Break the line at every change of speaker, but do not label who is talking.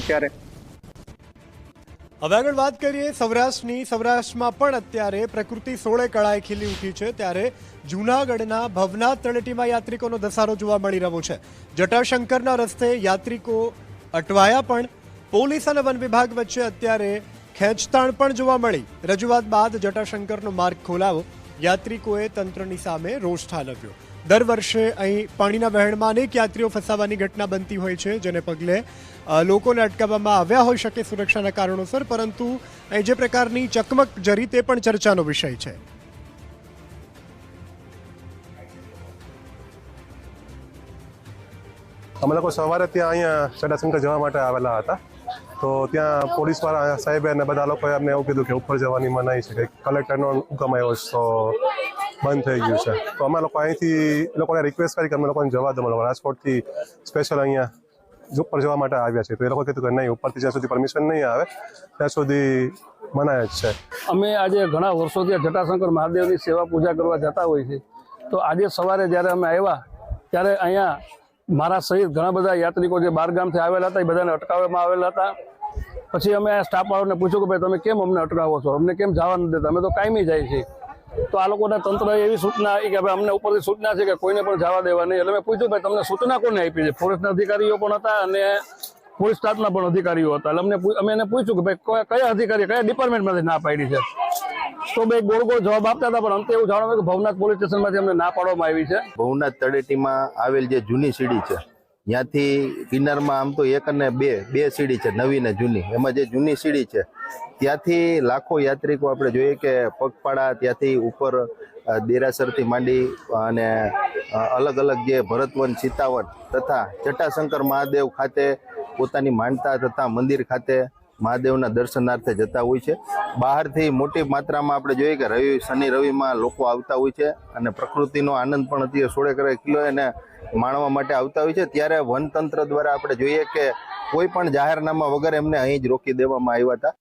અત્યારે।
હવે આગળ વાત કરીએ સૌરાષ્ટ્રની। સૌરાષ્ટ્રમાં પણ અત્યારે પ્રકૃતિ સોળે કળાએ ખીલી ઉઠી છે, ત્યારે જૂનાગઢના ભવનાથ તળેટીમાં યાત્રિકોનો ધસારો જોવા મળી રહ્યો છે। જટાશંકરના રસ્તે યાત્રિકો અટવાયા, પણ પોલીસ અને વન વિભાગ વચ્ચે અત્યારે ખેંચતાણ પણ જોવા મળી। રજૂઆત બાદ જટાશંકરનો માર્ગ ખોલાવો યાત્રિકોએ તંત્રની સામે રોષ ઠાલવ્યો। દર વર્ષે અહીં પાણીના વહેણમાં અનેક યાત્રીઓ ફસાવાની ઘટના બનતી હોય છે, જેને પગલે લોકોને અટકાવવામાં આવ્યા હોઈ શકે સુરક્ષાના કારણોસર, પરંતુ અહીં જે પ્રકારની ચકમક જરી તે પણ ચર્ચાનો વિષય છે।
અમે લોકો સવારે ત્યાં અહીંયા જટાશંકર જવા માટે આવેલા હતા, તો ત્યાં પોલીસવાળા સાહેબે અને બધા લોકોએ અમને એવું કીધું કે ઉપર જવાની મનાઈ છે, કે કલેક્ટરનો હુકમ આવ્યો છે તો બંધ થઈ ગયું છે। તો અમે લોકો અહીંથી એ લોકોને રિક્વેસ્ટ કરી કે અમે લોકોને જવા દો, અમે લોકો રાજકોટથી સ્પેશિયલ અહીંયા ઉપર જવા માટે આવ્યા છે। તો એ લોકો કીધું કે નહીં, ઉપરથી જ્યાં સુધી પરમિશન નહીં આવે ત્યાં સુધી મનાય જ છે।
અમે આજે ઘણા વર્ષોથી જટાશંકર મહાદેવની સેવા પૂજા કરવા જતા હોય છે, તો આજે સવારે જ્યારે અમે આવ્યા ત્યારે અહીંયા મારા સહિત ઘણા બધા યાત્રિકો જે બહાર ગામથી આવેલા હતા એ બધાને અટકાવવામાં આવેલા હતા। પછી અમે સ્ટાફવાળાને પૂછ્યું કે ભાઈ તમે કેમ અમને અટકાવો છો, અમને કેમ જવા નથી દેતા, અમે તો કાયમી જાય છે। તો આ લોકોના તંત્રએ એવી સૂચના આવી કે ભાઈ અમને ઉપરથી સૂચના છે કે કોઈને પણ જવા દેવા નહીં। એટલે મેં પૂછ્યું ભાઈ તમને સૂચના કોને આપી છે? ફોરેસ્ટના અધિકારીઓ પણ હતા અને પોલીસ સ્ટાફના પણ અધિકારીઓ હતા। એટલે અમે એને પૂછ્યું કે ભાઈ કયા અધિકારી કયા ડિપાર્ટમેન્ટમાંથી ના પાડી છે? તો ભાઈ ગોળ ગોળ જવાબ આપતા હતા, પણ અંતે એવું જાણવા કે ભવનાથ પોલીસ સ્ટેશનમાંથી અમને ના પાડવામાં આવી છે।
ભવનાથ તળેટીમાં આવેલ જે જૂની સીડી છે, ત્યાંથી કિનારમાં આમ તો એક અને બે સીડી છે, નવી ને જૂની। એમાં જે જૂની સીડી છે ત્યાંથી લાખો યાત્રિકો આપણે જોઈએ કે પગપાળા ત્યાંથી ઉપર દેરાસરથી માંડી અને અલગ અલગ જે ભરતવન, સીતાવન તથા જટાશંકર મહાદેવ ખાતે પોતાની માનતા તથા મંદિર ખાતે મહાદેવના દર્શનાર્થે જતા હોય છે। બહારથી મોટી માત્રામાં આપણે જોઈએ કે શનિ રવિમાં લોકો આવતા હોય છે અને પ્રકૃતિનો આનંદ પણ અત્યારે 16 કિલો એને માણવા માટે આવતા હોય છે। ત્યારે વનતંત્ર દ્વારા આપણે જોઈએ કે કોઈ પણ જાહેરનામા વગર એમને અહીં જ રોકી દેવામાં આવ્યા હતા।